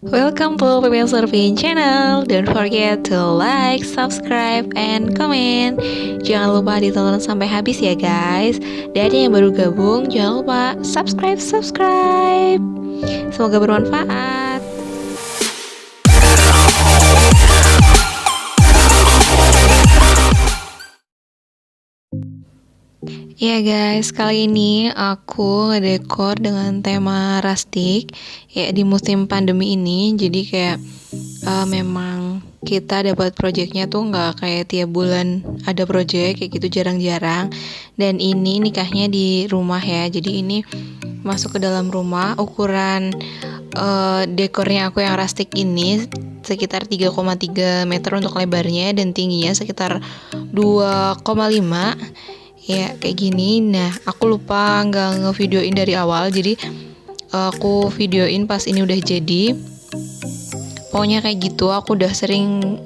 Welcome to PPL Surfing Channel. Don't forget to like, subscribe, and comment. Jangan lupa ditonton sampai habis ya guys. Dan yang baru gabung, jangan lupa subscribe. Semoga bermanfaat. Ya guys, kali ini aku ngedekor dengan tema rustic ya di musim pandemi ini. Jadi kayak memang kita dapat projectnya tuh nggak kayak tiap bulan ada project kayak gitu, jarang-jarang. Dan ini nikahnya di rumah ya, jadi ini masuk ke dalam rumah. Ukuran dekornya aku yang rustic ini sekitar 3,3 meter untuk lebarnya dan tingginya sekitar 2,5 ya kayak gini. Nah aku lupa nggak ngevideoin dari awal, jadi aku videoin pas ini udah jadi. Pokoknya kayak gitu, aku udah sering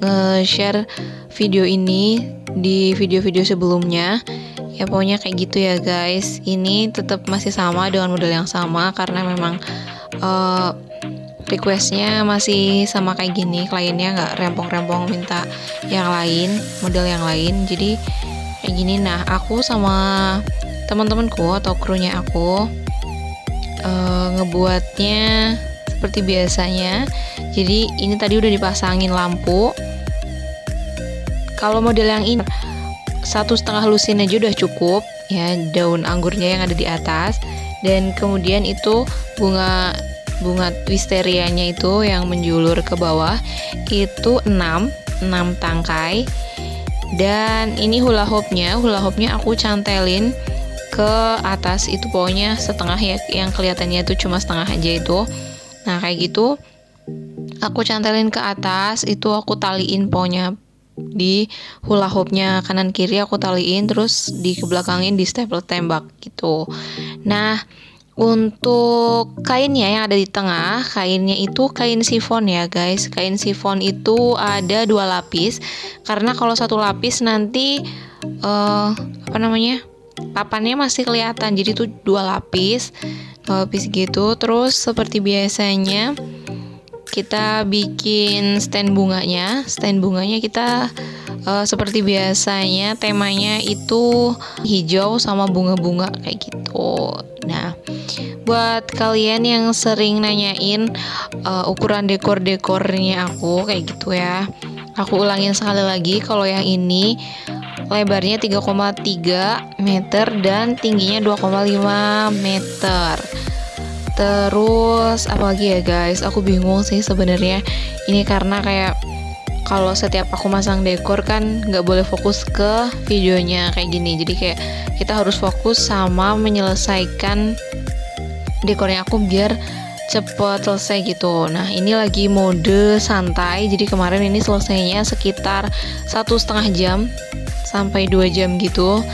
share video ini di video-video sebelumnya ya. Pokoknya kayak gitu ya guys. Ini tetap masih sama dengan model yang sama karena memang requestnya masih sama kayak gini. Kliennya nggak rempong-rempong minta yang lain, model yang lain, jadi kayak gini. Nah aku sama teman-temanku atau krunya aku ngebuatnya seperti biasanya. Jadi ini tadi udah dipasangin lampu. Kalau model yang ini 1,5 lusin aja udah cukup ya, daun anggurnya yang ada di atas, dan kemudian itu bunga wisterianya itu yang menjulur ke bawah itu 6 tangkai. Dan ini hula hoopnya aku cantelin ke atas itu, pokoknya setengah ya, yang kelihatannya itu cuma setengah aja itu. Nah kayak gitu aku cantelin ke atas, itu aku taliin pokoknya di hula hoopnya kanan kiri aku taliin, terus di kebelakangin di stapler tembak gitu. Nah untuk kainnya yang ada di tengah, kainnya itu kain sifon ya guys. Kain sifon itu ada 2 lapis, karena kalau 1 lapis nanti papannya masih kelihatan, jadi itu 2 lapis gitu. Terus seperti biasanya kita bikin stand bunganya kita seperti biasanya temanya itu hijau sama bunga-bunga kayak gitu. Nah buat kalian yang sering nanyain ukuran dekornya aku kayak gitu ya, aku ulangin sekali lagi. Kalau yang ini lebarnya 3,3 meter dan tingginya 2,5 meter. Terus apalagi ya guys, aku bingung sih sebenarnya ini, karena kayak kalau setiap aku masang dekor kan nggak boleh fokus ke videonya kayak gini. Jadi kayak kita harus fokus sama menyelesaikan dekornya aku biar cepet selesai gitu. Nah ini lagi mode santai, jadi kemarin ini selesainya sekitar 1,5 jam sampai 2 jam gitu,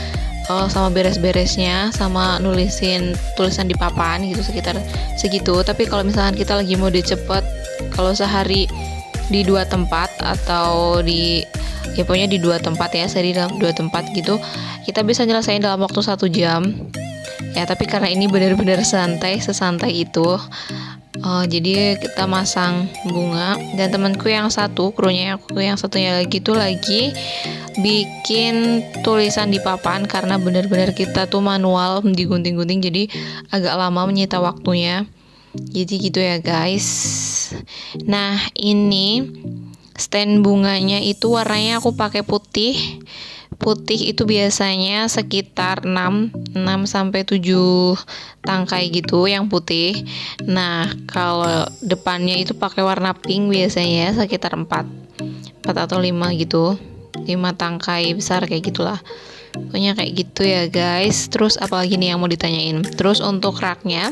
sama beres-beresnya sama nulisin tulisan di papan gitu, sekitar segitu. Tapi kalau misalkan kita lagi mode cepet, kalau sehari di 2 tempat atau ya pokoknya di 2 tempat ya, sehari dalam 2 tempat gitu, kita bisa nyelesain dalam waktu 1 jam ya. Tapi karena ini benar-benar sesantai itu, jadi kita masang bunga. Dan temanku yang satu, krunya aku yang satunya lagi tuh lagi bikin tulisan di papan, karena benar-benar kita tuh manual digunting-gunting, jadi agak lama menyita waktunya. Jadi gitu ya guys. Nah ini stand bunganya itu warnanya aku pakai putih itu biasanya sekitar 6 sampai 7 tangkai gitu yang putih. Nah kalau depannya itu pakai warna pink biasanya sekitar 4 atau 5 gitu, 5 tangkai besar kayak gitulah. Pokoknya kayak gitu ya guys. Terus apalagi nih yang mau ditanyain. Terus untuk rak dari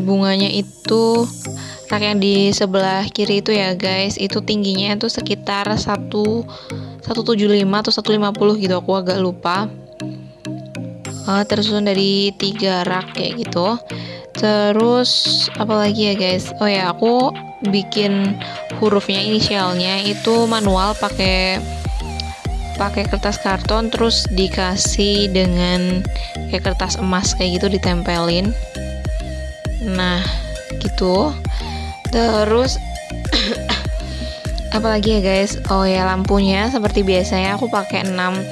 bunganya itu, rak yang di sebelah kiri itu ya guys, itu tingginya itu sekitar 175 atau 150 gitu, aku agak lupa. Tersusun dari 3 rak kayak gitu. Terus apalagi ya guys, oh ya aku bikin hurufnya, inisialnya itu manual pakai pakai kertas karton terus dikasih dengan kayak kertas emas kayak gitu ditempelin. Nah gitu. Terus apalagi ya guys, oh ya lampunya seperti biasanya aku pakai 6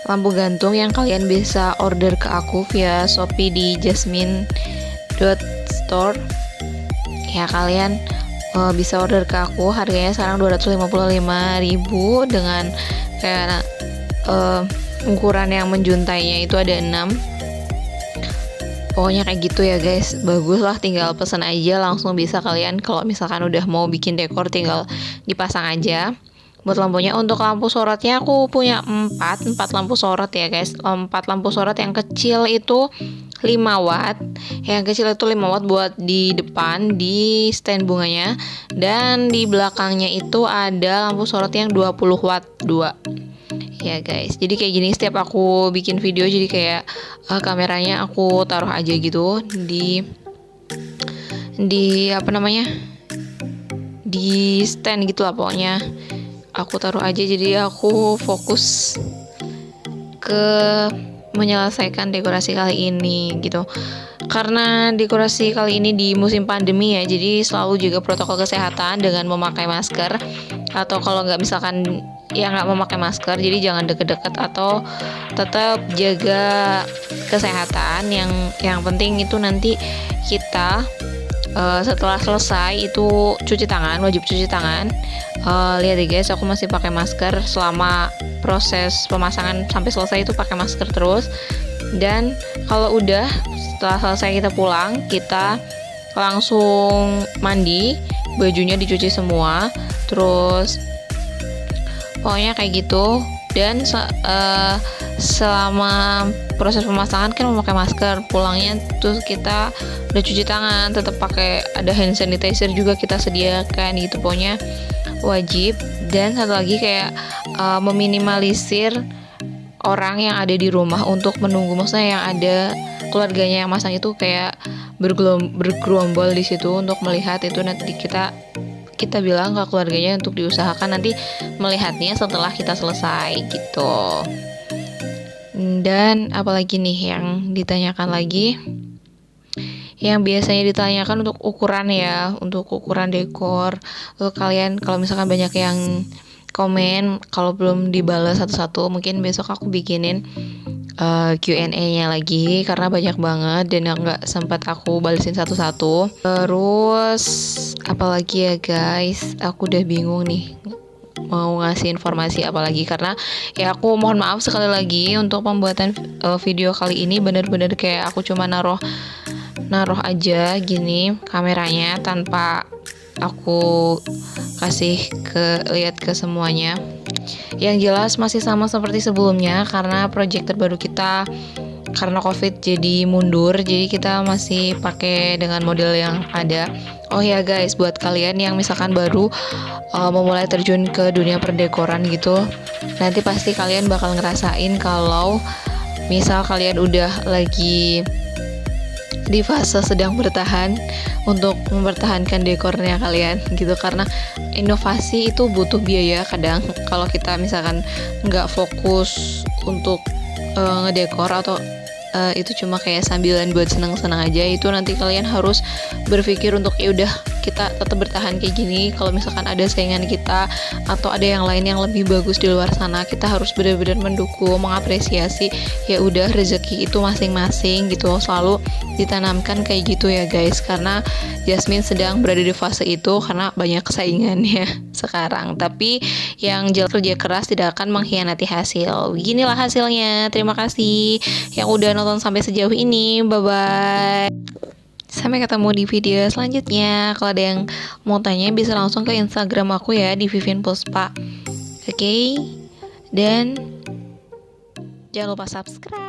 lampu gantung yang kalian bisa order ke aku via Shopee di jasmine.store. Ya kalian bisa order ke aku, harganya sekarang 255.000 dengan kayak ukuran yang menjuntainya itu ada 6. Pokoknya kayak gitu ya guys, bagus lah, tinggal pesan aja langsung bisa kalian. Kalau misalkan udah mau bikin dekor tinggal dipasang aja. Buat lampunya, untuk lampu sorotnya aku punya 4 lampu sorot ya guys. 4 lampu sorot, yang kecil itu 5 watt, yang kecil itu 5 watt buat di depan di stand bunganya, dan di belakangnya itu ada lampu sorot yang 20 watt 2 ya guys. Jadi kayak gini setiap aku bikin video, jadi kayak kameranya aku taruh aja gitu di apa namanya, di stand gitu lah pokoknya. Aku taruh aja, jadi aku fokus ke menyelesaikan dekorasi kali ini gitu. Karena dekorasi kali ini di musim pandemi ya, jadi selalu juga protokol kesehatan dengan memakai masker, atau kalau nggak misalkan ya nggak memakai masker, jadi jangan deket-deket atau tetap jaga kesehatan. Yang penting itu nanti kita setelah selesai itu cuci tangan, wajib cuci tangan. Lihat deh guys, aku masih pakai masker selama proses pemasangan sampai selesai, itu pakai masker terus. Dan kalau udah setelah selesai kita pulang, kita langsung mandi, bajunya dicuci semua, terus pokoknya kayak gitu. Dan selama proses pemasangan kan memakai masker, pulangnya terus kita udah cuci tangan, tetap pakai, ada hand sanitizer juga kita sediakan gitu, pokoknya wajib. Dan satu lagi kayak meminimalisir orang yang ada di rumah untuk menunggu, maksudnya yang ada keluarganya yang masang itu kayak bergerombol di situ untuk melihat itu. Nanti kita bilang ke keluarganya untuk diusahakan nanti melihatnya setelah kita selesai gitu. Dan apalagi nih yang ditanyakan lagi, yang biasanya ditanyakan untuk ukuran ya, untuk ukuran dekor. Kalian kalau misalkan banyak yang komen, kalau belum dibalas satu-satu, mungkin besok aku bikinin Q&A-nya lagi karena banyak banget dan yang nggak sempat aku balesin satu-satu. Terus apalagi ya guys, aku udah bingung nih mau ngasih informasi apalagi, karena ya aku mohon maaf sekali lagi untuk pembuatan video kali ini bener-bener kayak aku cuma naruh aja gini kameranya tanpa aku kasih lihat ke semuanya. Yang jelas masih sama seperti sebelumnya, karena project terbaru kita karena COVID jadi mundur, jadi kita masih pakai dengan model yang ada. Oh ya guys, buat kalian yang misalkan baru memulai terjun ke dunia perdekoran gitu, nanti pasti kalian bakal ngerasain kalau misal kalian udah lagi di fase sedang bertahan untuk mempertahankan dekornya kalian gitu, karena inovasi itu butuh biaya kadang. Kalau kita misalkan nggak fokus untuk ngedekor atau itu cuma kayak sambilan buat senang-senang aja, itu nanti kalian harus berpikir untuk ya udah kita tetap bertahan kayak gini. Kalau misalkan ada saingan kita atau ada yang lain yang lebih bagus di luar sana, kita harus benar-benar mendukung, mengapresiasi. Ya udah, rezeki itu masing-masing gitu, selalu ditanamkan kayak gitu ya guys. Karena Jasmine sedang berada di fase itu karena banyak saingannya sekarang. Tapi yang jelas kerja keras tidak akan mengkhianati hasil. Beginilah hasilnya. Terima kasih yang udah nonton sampai sejauh ini. Bye bye. Sampai ketemu di video selanjutnya. Kalau ada yang mau tanya bisa langsung ke Instagram aku ya di Vivian Puspa. Oke? Dan jangan lupa subscribe.